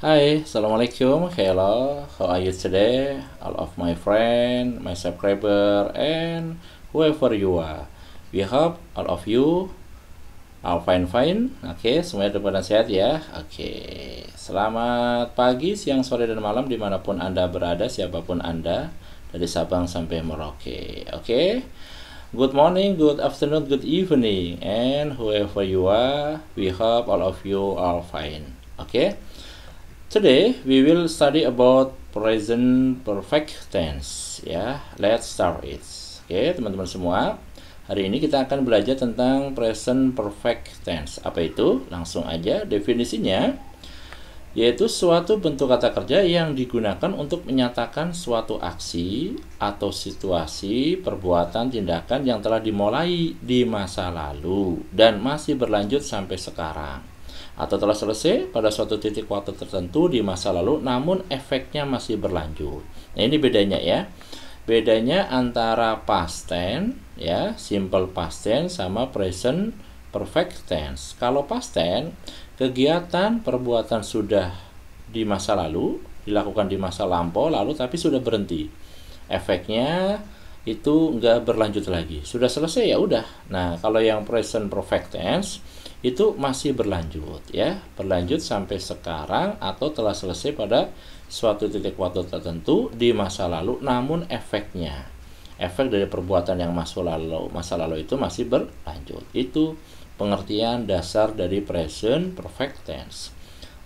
Hi, Assalamualaikum. Hello, how are you today? All of my friend, my subscriber, and whoever you are. We hope all of you are fine. Oke, semuanya dalam keadaan sehat ya. Oke, selamat pagi, siang, sore, dan malam dimanapun Anda berada, siapapun Anda, dari Sabang sampai Merauke. Oke, good morning, good afternoon, good evening, and whoever you are, we hope all of you are fine. Oke. Today we will study about present perfect tense. Ya, let's start it. Oke, teman-teman semua. Hari ini kita akan belajar tentang present perfect tense. Apa itu? Langsung aja definisinya, yaitu suatu bentuk kata kerja yang digunakan untuk menyatakan suatu aksi atau situasi, perbuatan, tindakan yang telah dimulai di masa lalu dan masih berlanjut sampai sekarang, atau telah selesai pada suatu titik waktu tertentu di masa lalu namun efeknya masih berlanjut. Nah, ini bedanya ya. Bedanya antara past tense ya, simple past tense sama present perfect tense. Kalau past tense, kegiatan perbuatan sudah di masa lalu, dilakukan di masa lampau lalu tapi sudah berhenti. Efeknya itu nggak berlanjut lagi. Sudah selesai ya udah. Nah, kalau yang present perfect tense itu masih berlanjut ya, berlanjut sampai sekarang atau telah selesai pada suatu titik waktu tertentu di masa lalu namun efek dari perbuatan yang masa lalu itu masih berlanjut. Itu pengertian dasar dari present perfect tense.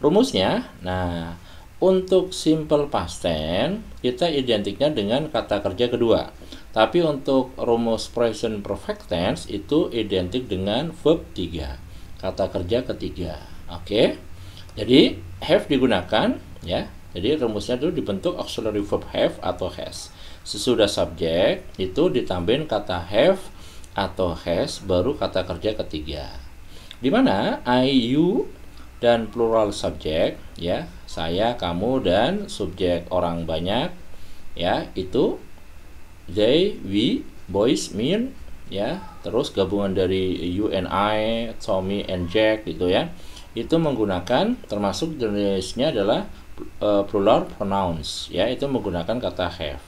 Rumusnya, nah, untuk simple past tense kita identiknya dengan kata kerja kedua. Tapi untuk rumus present perfect tense itu identik dengan verb 3. Kata kerja ketiga. Oke. Jadi have digunakan ya. Jadi rumusnya itu dibentuk auxiliary verb have atau has. Sesudah subjek itu ditambahin kata have atau has baru kata kerja ketiga. Di mana I, you dan plural subjek ya, saya, kamu dan subjek orang banyak ya, itu they, we, boys, me ya, terus gabungan dari you and I, Tommy and Jack gitu ya, itu menggunakan, termasuk jenisnya adalah plural pronouns ya, itu menggunakan kata have.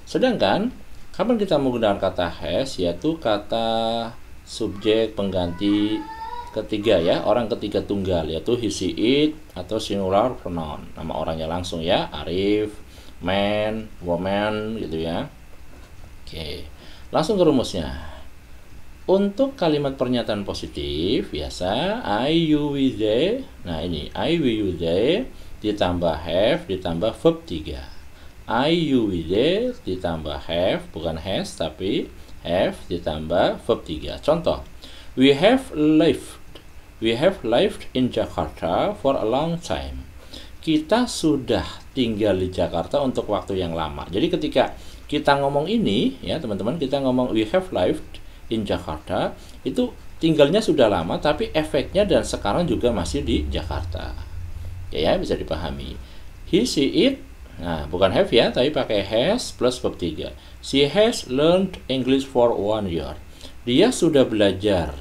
Sedangkan kapan kita menggunakan kata has, yaitu kata subjek pengganti ketiga ya, orang ketiga tunggal, yaitu he, she, it atau singular pronoun, nama orangnya langsung ya, Arif, man, woman gitu ya. Oke, langsung ke rumusnya. Untuk kalimat pernyataan positif biasa I, you, we, they. Nah, ini I, we, you, they ditambah have ditambah verb 3. I, you, we, they ditambah have, bukan has tapi have ditambah verb 3. Contoh, we have lived in Jakarta for a long time. Kita sudah tinggal di Jakarta untuk waktu yang lama. Jadi ketika kita ngomong ini ya teman-teman, kita ngomong we have lived in Jakarta, itu tinggalnya sudah lama tapi efeknya dan sekarang juga masih di Jakarta. Ya, bisa dipahami. He, she, it, nah bukan have ya, tapi pakai has plus verb 3. She has learned English for 1 year. Dia sudah belajar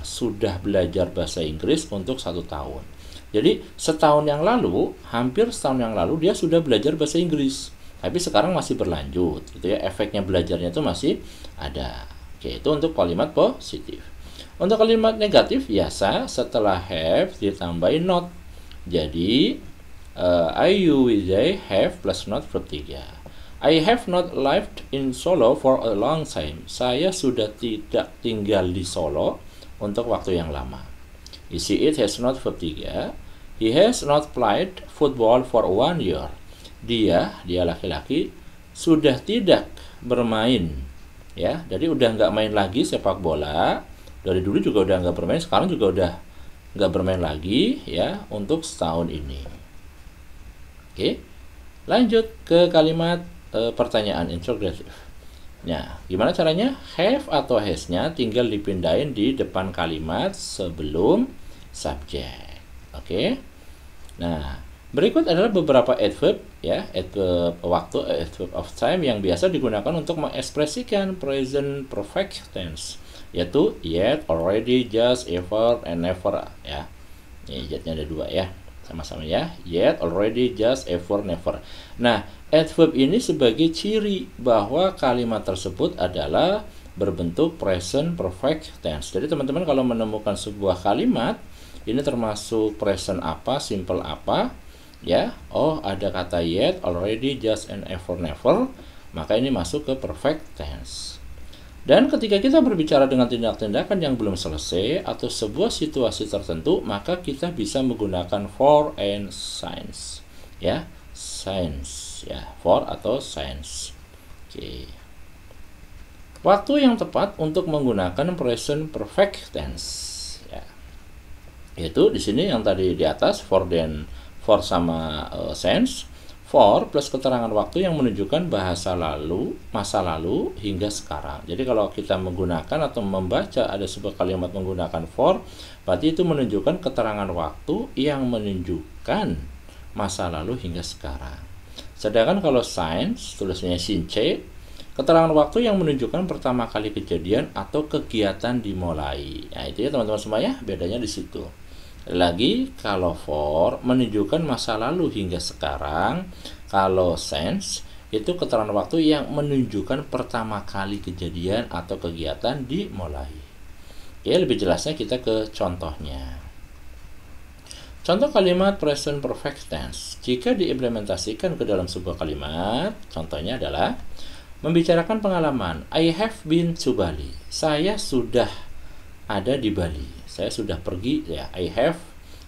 bahasa Inggris untuk 1 tahun. Jadi setahun yang lalu, hampir setahun yang lalu dia sudah belajar bahasa Inggris. Tapi sekarang masih berlanjut, gitu ya. Efeknya belajarnya itu masih ada. Oke, itu untuk kalimat positif. Untuk kalimat negatif, biasa setelah have ditambahin not. Jadi, I, you, we, they have plus not verb 3. I have not lived in Solo for a long time. Saya sudah tidak tinggal di Solo untuk waktu yang lama. He, she, it has not verb 3. He has not played football for 1 year. Dia laki-laki, sudah tidak bermain ya, jadi udah nggak main lagi sepak bola. Dari dulu juga udah nggak bermain, sekarang juga udah nggak bermain lagi ya untuk setahun ini. Oke, lanjut ke kalimat pertanyaan interrogatif. Nah, gimana caranya? Have atau has-nya tinggal dipindahin di depan kalimat sebelum subjek. Oke. Nah, berikut adalah beberapa adverb ya, adverb waktu, adverb of time yang biasa digunakan untuk mengekspresikan present perfect tense, yaitu yet, already, just, ever, and never ya. Ini yetnya ada 2 ya. Sama-sama ya. Yet, already, just, ever, never. Nah, adverb ini sebagai ciri bahwa kalimat tersebut adalah berbentuk present perfect tense. Jadi teman-teman kalau menemukan sebuah kalimat, ini termasuk present apa, simple apa, ya. Oh, ada kata yet, already, just, and ever, never, maka ini masuk ke perfect tense. Dan ketika kita berbicara dengan tindak-tindakan yang belum selesai atau sebuah situasi tertentu, maka kita bisa menggunakan for and since. Ya, since ya, for atau since. Oke. Waktu yang tepat untuk menggunakan present perfect tense, ya. Yaitu di sini yang tadi di atas for dan for sama since. For plus keterangan waktu yang menunjukkan bahasa lalu, masa lalu hingga sekarang. Jadi kalau kita menggunakan atau membaca ada sebuah kalimat menggunakan for, berarti itu menunjukkan keterangan waktu yang menunjukkan masa lalu hingga sekarang. Sedangkan kalau since, tulisannya since, keterangan waktu yang menunjukkan pertama kali kejadian atau kegiatan dimulai. Nah, itu ya teman-teman semua ya, bedanya di situ. Lagi, kalau for menunjukkan masa lalu hingga sekarang, kalau since itu keterangan waktu yang menunjukkan pertama kali kejadian atau kegiatan dimulai. Oke, lebih jelasnya kita ke contohnya. Contoh kalimat present perfect tense jika diimplementasikan ke dalam sebuah kalimat, contohnya adalah membicarakan pengalaman. I have been to Bali. Saya sudah ada di Bali. Saya sudah pergi ya. I have,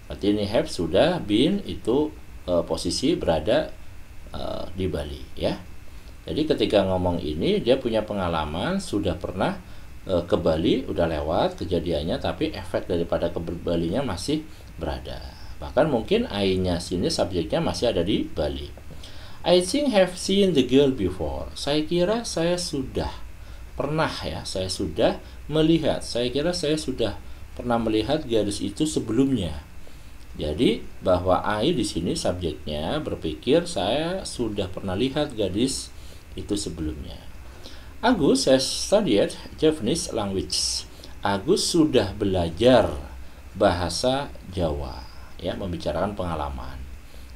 berarti ini have, sudah, been itu posisi berada di Bali ya. Jadi ketika ngomong ini dia punya pengalaman, sudah pernah ke Bali, udah lewat kejadiannya, tapi efek daripada ke Balinya masih berada. Bahkan mungkin I-nya sini subjeknya masih ada di Bali. I think have seen the girl before. Saya kira saya sudah pernah ya, saya sudah melihat. Saya kira saya sudah pernah melihat gadis itu sebelumnya. Jadi bahwa I di sini subjeknya berpikir saya sudah pernah lihat gadis itu sebelumnya. Agus has studied Javanese language. Agus sudah belajar bahasa Jawa, ya, membicarakan pengalaman.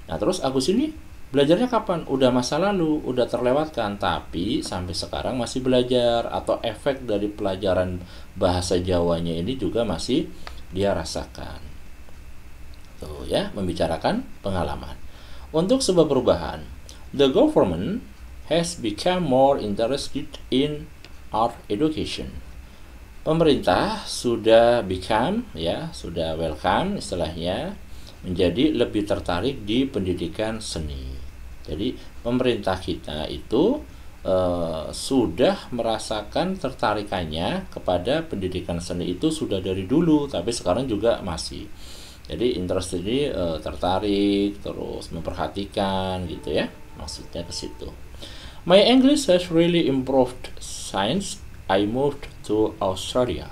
Nah, terus Agus ini belajarnya kapan? Udah masa lalu, udah terlewatkan, tapi sampai sekarang masih belajar, atau efek dari pelajaran bahasa Jawanya ini juga masih dia rasakan. Tuh ya, membicarakan pengalaman. Untuk sebuah perubahan, the government has become more interested in art education. Pemerintah sudah become, ya, sudah welcome istilahnya, menjadi lebih tertarik di pendidikan seni. Jadi pemerintah kita itu sudah merasakan tertarikannya kepada pendidikan seni itu sudah dari dulu, tapi sekarang juga masih. Jadi interest ini tertarik, terus memperhatikan gitu ya, maksudnya ke situ. My English has really improved since I moved to Australia.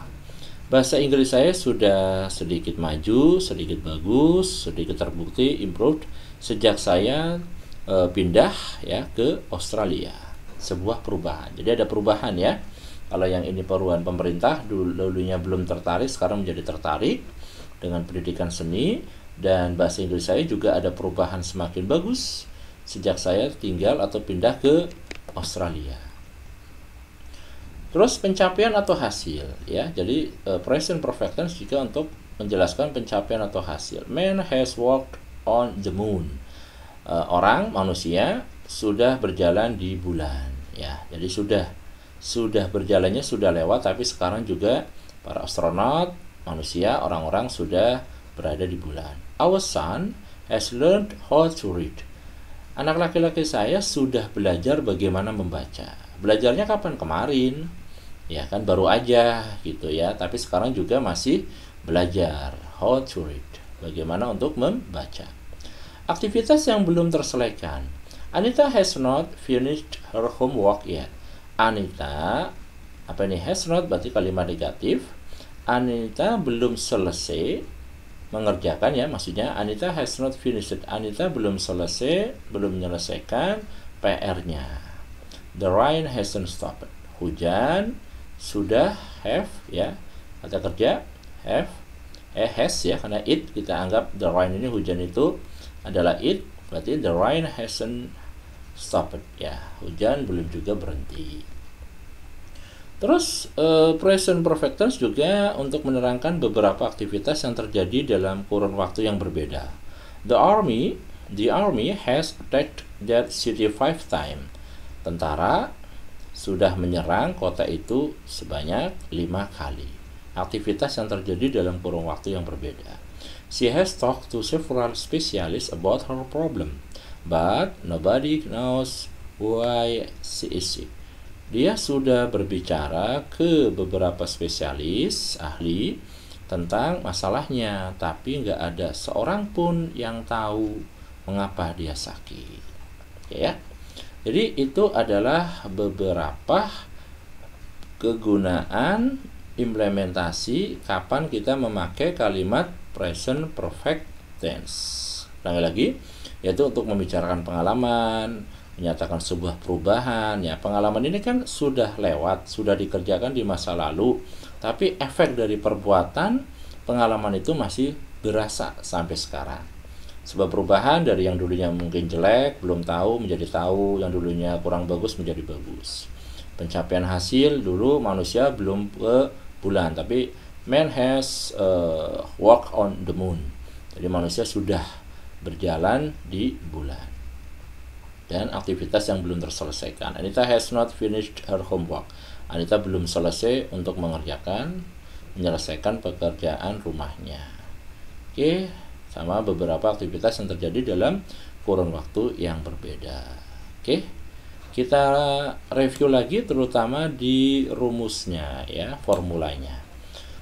Bahasa Inggris saya sudah sedikit maju, sedikit bagus, sedikit terbukti improved sejak saya pindah ya ke Australia. Sebuah perubahan. Jadi ada perubahan ya. Kalau yang ini perubahan pemerintah, dulunya belum tertarik, sekarang menjadi tertarik dengan pendidikan seni. Dan bahasa Inggris saya juga ada perubahan semakin bagus sejak saya tinggal atau pindah ke Australia. Terus pencapaian atau hasil ya. Jadi present perfect tense jika untuk menjelaskan pencapaian atau hasil. Man has walked on the moon. Orang, manusia sudah berjalan di bulan ya. Jadi sudah berjalannya sudah lewat, tapi sekarang juga para astronot, manusia, orang-orang sudah berada di bulan. Our son has learned how to read. Anak laki-laki saya sudah belajar bagaimana membaca. Belajarnya kapan? Kemarin. Ya kan, baru aja gitu ya, tapi sekarang juga masih belajar how to read. Bagaimana untuk membaca. Aktivitas yang belum terselesaikan. Anita has not finished her homework yet. Anita, apa ini has not berarti kalimat negatif. Anita belum selesai mengerjakan ya, maksudnya Anita has not finished. Anita belum selesai, belum menyelesaikan PR-nya. The rain hasn't stopped. Hujan sudah have ya, kata kerja have has ya, karena it kita anggap the rain ini, hujan itu adalah it, berarti the rain hasn't stopped ya, hujan belum juga berhenti. Terus present perfect tense juga untuk menerangkan beberapa aktivitas yang terjadi dalam kurun waktu yang berbeda. The army has attacked that city 5 times. Tentara sudah menyerang kota itu sebanyak 5 kali. Aktivitas yang terjadi dalam kurun waktu yang berbeda. She has talked to several specialists about her problem, but nobody knows why she is sick. Dia sudah berbicara ke beberapa spesialis, ahli, tentang masalahnya, tapi nggak ada seorang pun yang tahu mengapa dia sakit. Oke ya. Jadi itu adalah beberapa kegunaan implementasi kapan kita memakai kalimat present perfect tense. Lagi-lagi, yaitu untuk membicarakan pengalaman, menyatakan sebuah perubahan. Ya, pengalaman ini kan sudah lewat, sudah dikerjakan di masa lalu, tapi efek dari perbuatan pengalaman itu masih berasa sampai sekarang. Sebuah perubahan dari yang dulunya mungkin jelek, belum tahu, menjadi tahu, yang dulunya kurang bagus menjadi bagus. Pencapaian hasil, dulu manusia belum ke bulan, tapi man has walked on the moon. Jadi manusia sudah berjalan di bulan. Dan aktivitas yang belum terselesaikan. Anita has not finished her homework. Anita belum selesai untuk menyelesaikan pekerjaan rumahnya. Oke, sama beberapa aktivitas yang terjadi dalam kurun waktu yang berbeda. Oke, kita review lagi terutama di rumusnya ya, formulanya.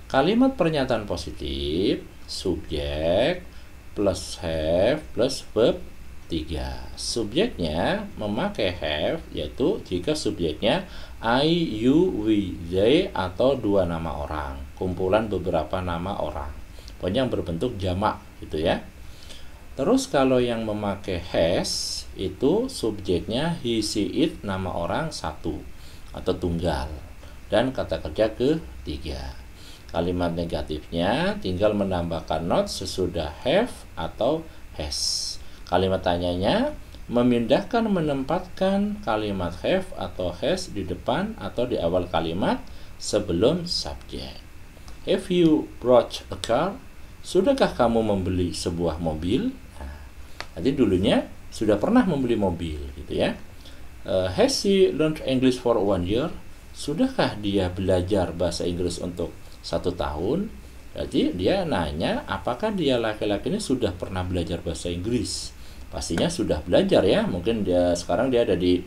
Kalimat pernyataan positif, subjek plus have plus verb 3. Subjeknya memakai have, yaitu jika subjeknya I, you, we, they atau dua nama orang, kumpulan beberapa nama orang, pokoknya yang berbentuk jamak gitu ya. Terus kalau yang memakai has itu subjeknya he, she, it, nama orang satu atau tunggal, dan kata kerja ketiga. Kalimat negatifnya tinggal menambahkan not sesudah have atau has. Kalimat tanyanya memindahkan, menempatkan kalimat have atau has di depan atau di awal kalimat sebelum subjek. Have you bought a car? Sudahkah kamu membeli sebuah mobil? Nah, nanti dulunya sudah pernah membeli mobil gitu ya. Has she learned English for 1 year? Sudahkah dia belajar bahasa Inggris untuk 1 tahun? Berarti dia nanya apakah dia laki-laki ini sudah pernah belajar bahasa Inggris. Pastinya sudah belajar ya. Mungkin sekarang dia ada di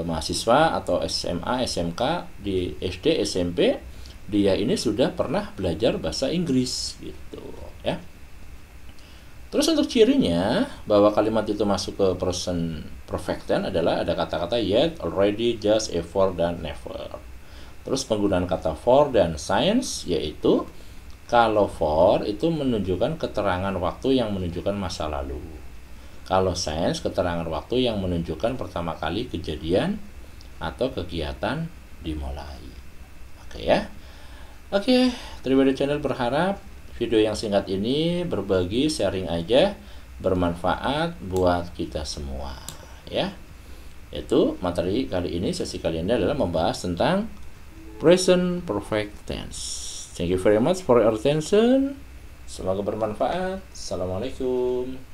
mahasiswa atau SMA, SMK, di SD, SMP. Dia ini sudah pernah belajar bahasa Inggris gitu ya. Terus untuk cirinya bahwa kalimat itu masuk ke present perfect tense adalah ada kata-kata yet, already, just, for, dan never. Terus penggunaan kata for dan since, yaitu kalau for itu menunjukkan keterangan waktu yang menunjukkan masa lalu. Kalau since keterangan waktu yang menunjukkan pertama kali kejadian atau kegiatan dimulai. Oke ya. Oke, Tribadi Channel berharap video yang singkat ini berbagi, sharing aja, bermanfaat buat kita semua ya. Yaitu materi kali ini, sesi kali ini adalah membahas tentang present perfect tense. Thank you very much for your attention. Semoga bermanfaat. Assalamualaikum.